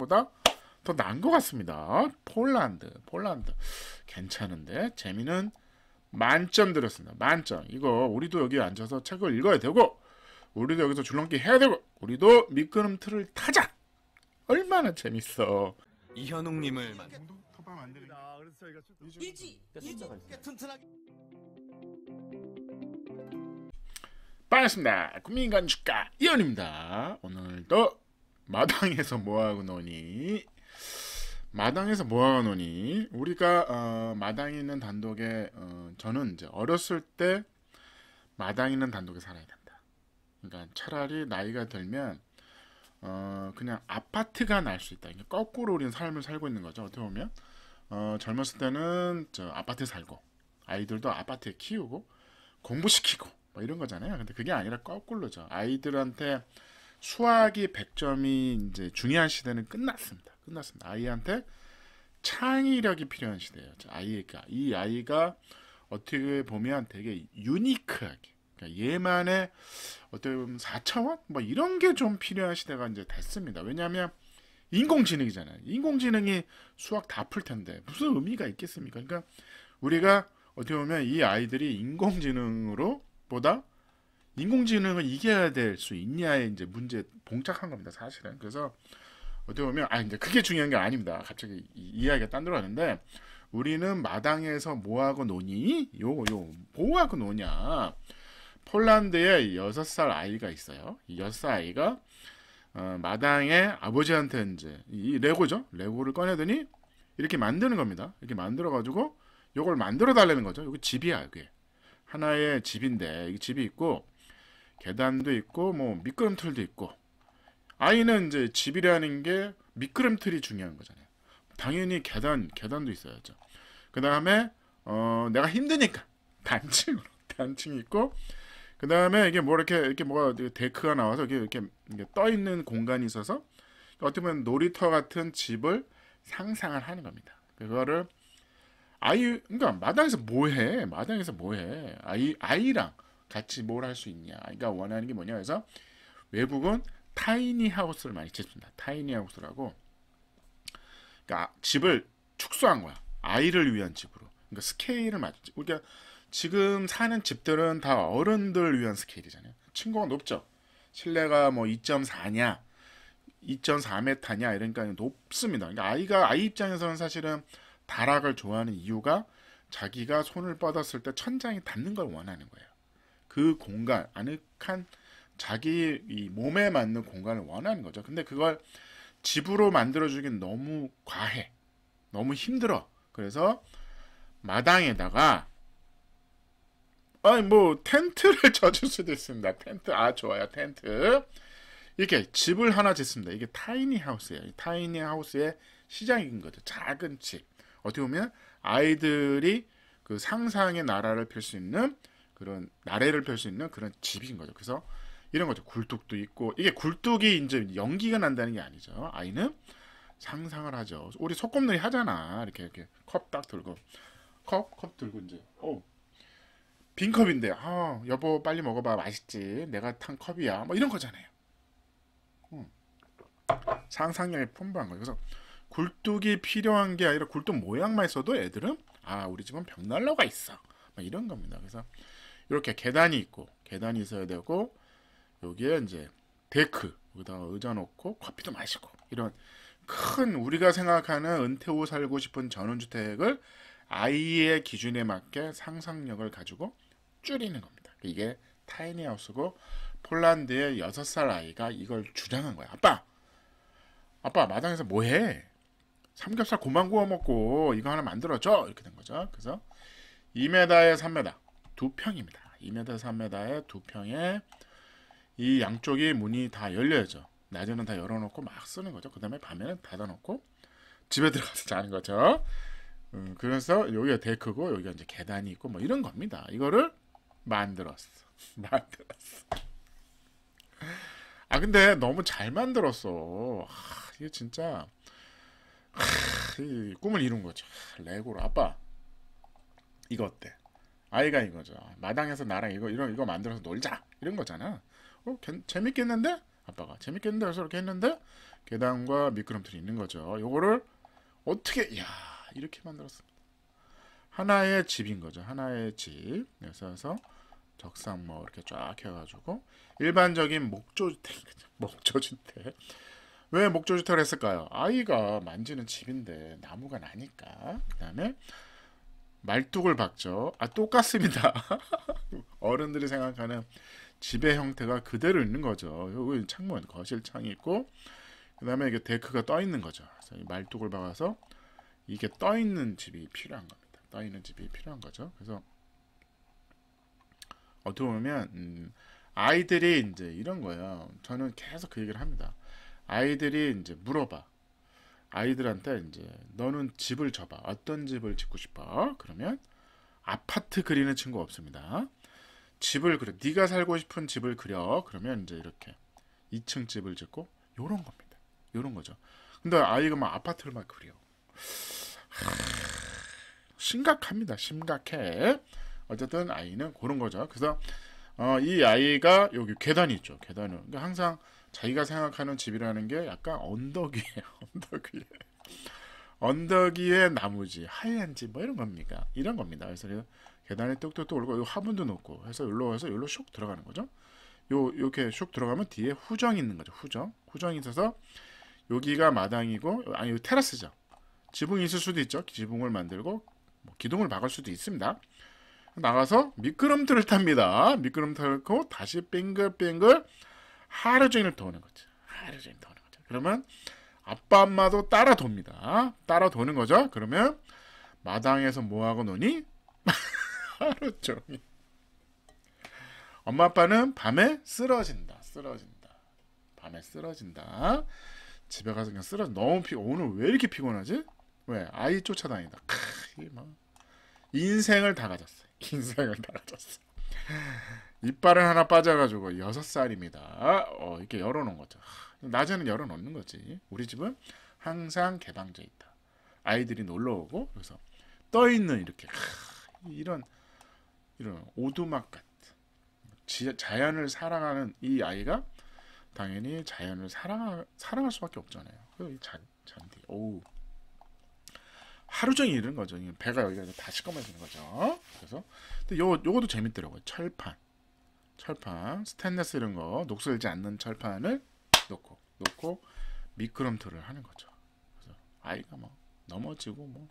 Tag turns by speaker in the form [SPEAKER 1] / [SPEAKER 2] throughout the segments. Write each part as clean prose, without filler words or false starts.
[SPEAKER 1] 것보다 더 나은 것 같습니다. 폴란드 괜찮은데 재미는 만점 드렸습니다. 만점. 이거 우리도 여기 앉아서 책을 읽어야 되고 우리도 여기서 줄넘기 해야 되고 우리도 미끄럼틀을 타자. 얼마나 재밌어.
[SPEAKER 2] 이현웅님을
[SPEAKER 3] 컵밥 안 되는
[SPEAKER 4] 그래서 저희가
[SPEAKER 5] 이지 튼튼하게
[SPEAKER 1] 반갑습니다. 국민인간 주가 이현입니다. 오늘도 마당에서 뭐하고 노니? 우리가 마당에 있는 단독에 저는 이제 어렸을 때 마당 있는 단독에 살아야 된다. 그러니까 차라리 나이가 들면 그냥 아파트가 날 수 있다. 그러니까 거꾸로 우리는 삶을 살고 있는 거죠. 어떻게 보면 젊었을 때는 저 아파트에 살고 아이들도 아파트에 키우고 공부시키고 뭐 이런 거잖아요. 근데 그게 아니라 거꾸로죠. 아이들한테 수학이 100점이 이제 중요한 시대는 끝났습니다. 아이한테 창의력이 필요한 시대예요. 이 아이가 어떻게 보면 되게 유니크하게, 그러니까 얘만의 어떻게 보면 4차원 뭐 이런 게 좀 필요한 시대가 이제 됐습니다. 왜냐하면 인공지능이잖아요. 인공지능이 수학 다 풀 텐데 무슨 의미가 있겠습니까? 그러니까 우리가 어떻게 보면 이 아이들이 인공지능을 이겨야 될 수 있냐에 이제 문제 봉착한 겁니다, 사실은. 그래서 어떻게 보면 이제 그게 중요한 게 아닙니다. 갑자기 이야기가 딴 데로 가는데 우리는 마당에서 뭐하고 노니? 뭐하고 노냐? 폴란드에 6살 아이가 있어요. 이 6살 아이가 마당에 아버지한테 이제 이 레고죠. 레고를 꺼내더니 이렇게 만드는 겁니다. 이렇게 만들어 가지고 요걸 만들어 달라는 거죠. 여기 집이야, 이게. 하나의 집인데 이 집이 있고 계단도 있고 뭐 미끄럼틀도 있고. 아이는 이제 집이라는 게 미끄럼틀이 중요한 거잖아요. 당연히 계단도 있어야죠. 그 다음에 내가 힘드니까 단층이 있고, 그 다음에 이게 뭐 이렇게 뭐가 데크가 나와서 이렇게 떠 있는 공간이 있어서 어떻게 보면 놀이터 같은 집을 상상을 하는 겁니다. 그거를 그러니까 마당에서 뭐해? 아이랑 같이 뭘 할 수 있냐? 아이가 원하는 게 뭐냐 해서 외국은 타이니 하우스를 많이 짓습니다. 타이니 하우스라고. 그러니까 집을 축소한 거야. 아이를 위한 집으로. 그러니까 스케일을 맞지. 우리가 지금 사는 집들은 다 어른들 위한 스케일이잖아요. 층고가 높죠. 실내가 뭐 2.4냐, 2.4m냐 이러니까 높습니다. 그러니까 아이 입장에서는 사실은 다락을 좋아하는 이유가 자기가 손을 뻗었을 때 천장이 닿는 걸 원하는 거예요. 그 공간, 아늑한 자기 이 몸에 맞는 공간을 원하는 거죠. 근데 그걸 집으로 만들어주긴 너무 과해. 너무 힘들어. 그래서 마당에다가 뭐 텐트를 쳐줄 수도 있습니다. 텐트 좋아요. 텐트 이렇게 집을 하나 짓습니다. 이게 타이니 하우스예요. 타이니 하우스의 시작인 거죠. 작은 집. 어떻게 보면 아이들이 그 상상의 나래를 펼 수 있는 그런 그런 집인 거죠. 그래서 이런 거죠. 굴뚝도 있고, 이게 굴뚝이 이제 연기가 난다는 게 아니죠. 아이는 상상을 하죠. 우리 소꿉놀이 하잖아. 이렇게 컵 딱 들고 컵 들고 이제 빈 컵인데 여보 빨리 먹어봐, 맛있지, 내가 탄 컵이야, 뭐 이런 거잖아요. 상상력이 풍부한 거예요. 그래서 굴뚝이 필요한 게 아니라 굴뚝 모양만 있어도 애들은 우리 집은 벽난로가 있어, 막 이런 겁니다. 그래서 이렇게 계단이 있어야 되고, 여기에 이제 데크, 여기다가 의자 놓고 커피도 마시고, 이런 큰 우리가 생각하는 은퇴 후 살고 싶은 전원주택을 아이의 기준에 맞게 상상력을 가지고 줄이는 겁니다. 이게 타이니하우스고, 폴란드의 6살 아이가 이걸 주장한 거야. 아빠 마당에서 뭐해? 삼겹살 고만 구워 먹고 이거 하나 만들어줘. 이렇게 된 거죠. 그래서 2m에 3m 2평입니다. 2m 3m에 2평에 이 양쪽이 문이 다 열려야죠. 낮에는 다 열어놓고 막 쓰는 거죠. 그 다음에 밤에는 닫아놓고 집에 들어가서 자는 거죠. 그래서 여기가 데크고 여기가 이제 계단이 있고 뭐 이런 겁니다. 이거를 만들었어. 근데 너무 잘 만들었어. 이게 진짜 이 꿈을 이룬 거죠. 레고로. 아빠 이거 어때? 아이가 이거죠. 마당에서 나랑 이거 만들어서 놀자, 이런 거잖아. 재밌겠는데? 아빠가 재밌겠는데? 그래서 이렇게 했는데 계단과 미끄럼틀이 있는 거죠. 요거를 어떻게 이렇게 만들었습니다. 하나의 집인 거죠. 하나의 집. 그래서 적상 뭐 이렇게 쫙 해가지고 일반적인 목조주택. 목조주택. 왜 목조주택을 했을까요? 아이가 만지는 집인데 나무가 나니까. 그다음에 말뚝을 박죠. 똑같습니다. 어른들이 생각하는 집의 형태가 그대로 있는 거죠. 여기 창문, 거실 창이 있고, 그 다음에 이게 데크가 떠 있는 거죠. 그래서 이 말뚝을 박아서 이게 떠 있는 집이 필요한 겁니다. 떠 있는 집이 필요한 거죠. 그래서 어떻게 보면 아이들이 이제 이런 거예요. 저는 계속 그 얘기를 합니다. 아이들이 이제 물어봐. 아이들한테 이제 너는 집을 줘봐. 어떤 집을 짓고 싶어? 그러면 아파트 그리는 친구 없습니다. 집을 그려. 네가 살고 싶은 집을 그려. 그러면 이제 이렇게 2층 집을 짓고 요런 겁니다. 요런 거죠. 근데 아이가 막 아파트를 막 그려. 심각합니다. 심각해. 어쨌든 아이는 그런 거죠. 그래서 이 아이가 여기 계단이 있죠. 계단은 그러니까 항상 자기가 생각하는 집이라는 게 약간 언덕 위에 언덕 위에 언덕 위에 나무지 하얀 집 뭐 이런 겁니까? 이런 겁니다. 그래서 계단에 뚝뚝뚝 올고 화분도 놓고 해서 여기로 와서 여기로 슉 들어가는 거죠. 이렇게 슉 들어가면 뒤에 후정이 있는 거죠. 후정이 있어서 여기가 마당이고 아니 여기 테라스죠. 지붕이 있을 수도 있죠. 지붕을 만들고 뭐 기둥을 박을 수도 있습니다. 나가서 미끄럼틀을 탑니다. 미끄럼틀을 타고 다시 빙글빙글 하루 종일 도는 거죠. 하루 종일 도는 거죠. 그러면 아빠 엄마도 따라 돕니다. 따라 도는 거죠. 그러면 마당에서 뭐 하고 노니? 하루 종일. 엄마 아빠는 밤에 쓰러진다. 밤에 쓰러진다. 집에 가서 그냥 너무 오늘 왜 이렇게 피곤하지? 왜? 아이 쫓아다니다. 인생을 다 가졌어요. 이빨은 하나 빠져가지고 6살입니다. 이렇게 열어놓은 거죠. 낮에는 열어놓는 거지. 우리 집은 항상 개방져 있다. 아이들이 놀러 오고 그래서 떠 있는 이렇게 이런 오두막 같은 자연을 사랑하는 이 아이가 당연히 자연을 사랑할 수밖에 없잖아요. 이 잔디. 하루 종일 이런 거죠. 배가 여기가 다 시꺼매지는 거죠. 그래서 근데 요것도 재밌더라고요. 철판 스테인리스 이런 거 녹슬지 않는 철판을 놓고 미끄럼틀을 하는 거죠. 그래서 아이가 뭐 넘어지고 뭐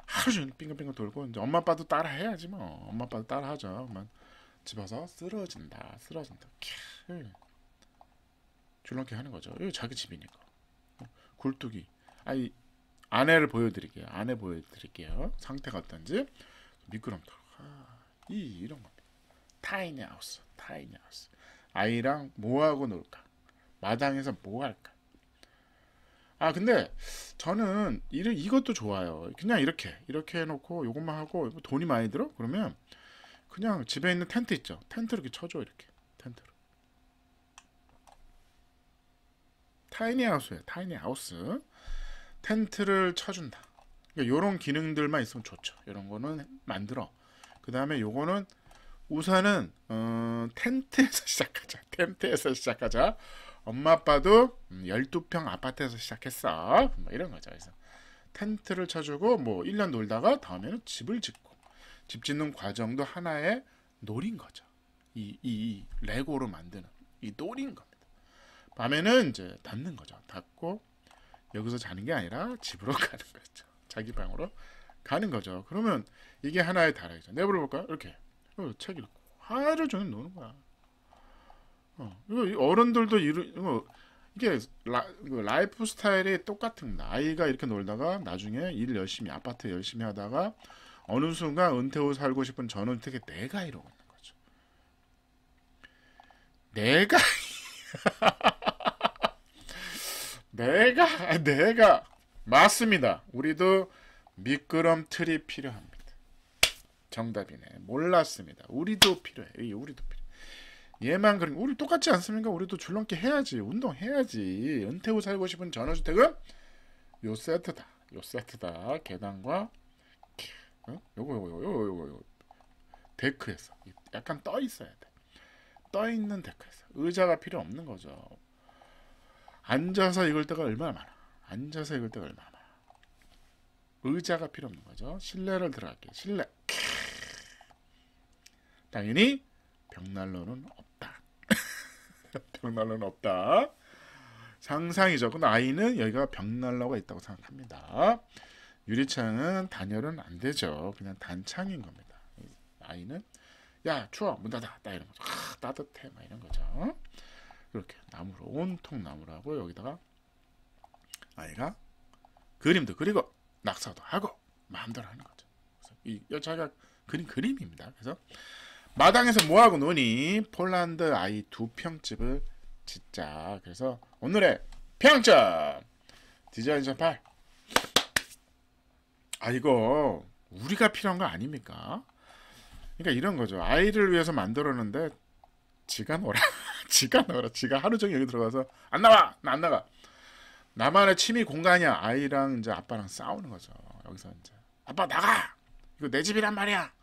[SPEAKER 1] 하루 종일 빙글빙글 돌고 이제 엄마 아빠도 따라 해야지 뭐. 엄마 아빠도 따라 하죠. 집 와서 쓰러진다. 줄넘기 하는 거죠. 이거 자기 집이니까. 굴뚝이. 아내 보여드릴게요. 상태가 어떤지. 미끄럼틀. 이런 겁니다. 타이니하우스. 아이랑 뭐 하고 놀까? 마당에서 뭐 할까? 근데 저는 이것도 좋아요. 그냥 이렇게 해놓고 요것만 하고 돈이 많이 들어? 그러면 그냥 집에 있는 텐트 있죠. 텐트 이렇게 쳐줘. 이렇게 텐트로. 타이니하우스. 텐트를 쳐준다. 그러니까 요런 기능들만 있으면 좋죠. 이런 거는 만들어. 그 다음에 요거는 우선은 텐트에서 시작하자. 엄마 아빠도 12평 아파트에서 시작했어. 뭐 이런 거죠. 그래서 텐트를 쳐주고 뭐 1년 놀다가 다음에는 집을 짓고 집 짓는 과정도 하나의 놀인 거죠. 이 레고로 만드는 이 놀인 겁니다. 밤에는 이제 닫는 거죠. 닫고 여기서 자는 게 아니라 집으로 가는 거죠. 자기 방으로 가는 거죠. 그러면 이게 하나의 다락이죠. 내버려 볼까요? 이렇게 책 읽고 하루 종일 노는 거야. 이거 어른들도 이게 라이프 스타일이 똑같습니다. 아이가 이렇게 놀다가 나중에 일 열심히 아파트 열심히 하다가 어느 순간 은퇴 후 살고 싶은 저는 특히 내가 이러고 있는 거죠. 내가 맞습니다. 우리도 미끄럼틀이 필요합니다. 정답이네. 몰랐습니다. 우리도 필요해. 얘만 그런 우리 똑같지 않습니까? 우리도 줄넘기 해야지. 운동해야지. 은퇴 후 살고 싶은 전원주택은 요 세트다. 계단과 요거 데크에서 약간 떠 있어야 돼. 떠 있는 데크에서 의자가 필요 없는 거죠. 앉아서 읽을 때가 얼마나 많아. 앉아서 읽을 때가 얼마나 많아. 의자가 필요 없는 거죠. 실내를 들어갈게요. 실내. 당연히 벽난로는 없다. 벽난로는 없다. 상상이죠. 근데 아이는 여기가 벽난로가 있다고 생각합니다. 유리창은 단열은 안 되죠. 그냥 단창인 겁니다. 아이는 야 추워 문 닫아 딱 이런 거죠. 따뜻해 막 이런 거죠. 이렇게 나무로 온통 나무로 하고 여기다가 아이가 그림도 그리고 낙서도 하고 마음대로 하는 거죠. 그래서 이 자기가 그린 그림입니다. 그래서 마당에서 뭐하고 노니 폴란드 아이 2평집을 짓자. 그래서 오늘의 평점 디자인션 8. 아 이거 우리가 필요한 거 아닙니까? 그러니까 이런 거죠. 아이를 위해서 만들었는데 지가 놀아. 지가 놀아. 지가 하루 종일 여기 들어가서 안 나와. 나 안 나가. 나만의 취미 공간이야. 아이랑 이제 아빠랑 싸우는 거죠. 여기서 이제 아빠 나가. 이거 내 집이란 말이야.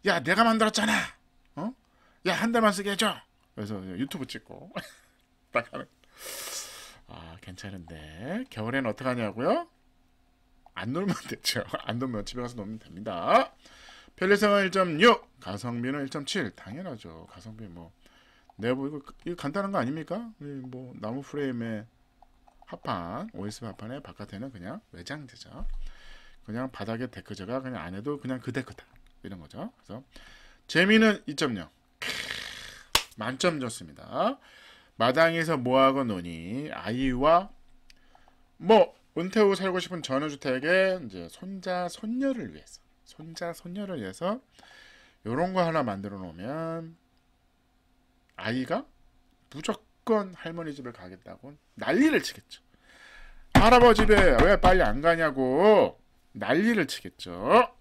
[SPEAKER 1] 야 내가 만들었잖아. 어? 야 한 달만 쓰게 해줘. 그래서 유튜브 찍고 딱 하는. 아 괜찮은데 겨울에는 어떻게 하냐고요? 안 놀면 되죠. 안 놀면 집에 가서 놀면 됩니다. 편리성은 1.6, 가성비는 1.7. 당연하죠. 가성비 뭐 내부 이거 간단한 거 아닙니까? 뭐 나무 프레임에 합판, OSB 합판에 바깥에는 그냥 외장재죠. 그냥 바닥에 데크저가 그냥 안에도 그냥 그 데크다 이런 거죠. 그래서 재미는 2.0. 만점 줬습니다. 마당에서 뭐하고 노니 아이와 뭐 은퇴 후 살고 싶은 전원주택의 이제 손자 손녀를 위해서 요런 거 하나 만들어 놓으면 아이가 무조건 할머니 집에 가겠다고 난리를 치겠죠. 할아버지 집에 왜 빨리 안 가냐고 난리를 치겠죠.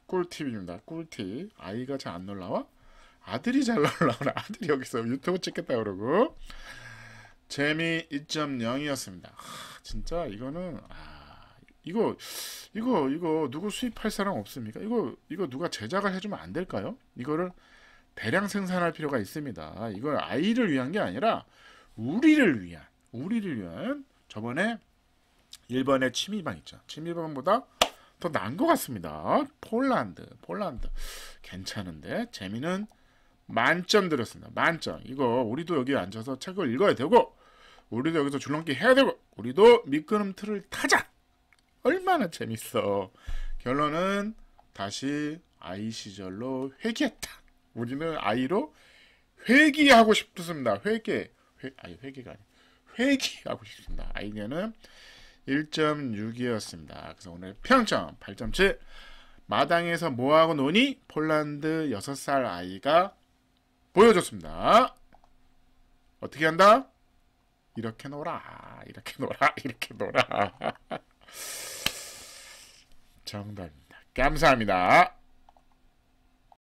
[SPEAKER 1] 꿀팁입니다. 꿀팁. 아이가 잘 안 놀라와? 아들이 잘 놀라오나. 아들이 여기서 유튜브 찍겠다 그러고. 재미 2.0이었습니다. 진짜 이거는 이거 누구 수입할 사람 없습니까? 이거 누가 제작을 해주면 안 될까요? 이거를 대량 생산할 필요가 있습니다. 이걸 아이를 위한 게 아니라 우리를 위한 저번에 일본의 취미방 있죠. 취미방보다 더 나은 것 같습니다. 폴란드 괜찮은데 재미는 만점 드렸습니다. 만점. 이거 우리도 여기 앉아서 책을 읽어야 되고 우리도 여기서 줄넘기 해야 되고 우리도 미끄럼틀을 타자. 얼마나 재밌어. 결론은 다시 아이 시절로 회귀했다. 우리는 아이로 회귀하고 싶습니다. 회귀가 아니 회귀하고 싶습니다. 아이디어는 1.6이었습니다. 그래서 오늘 평점 8.7. 마당에서 뭐하고 노니? 폴란드 6살 아이가 보여줬습니다. 어떻게 한다? 이렇게 놀아. 정답입니다. 감사합니다.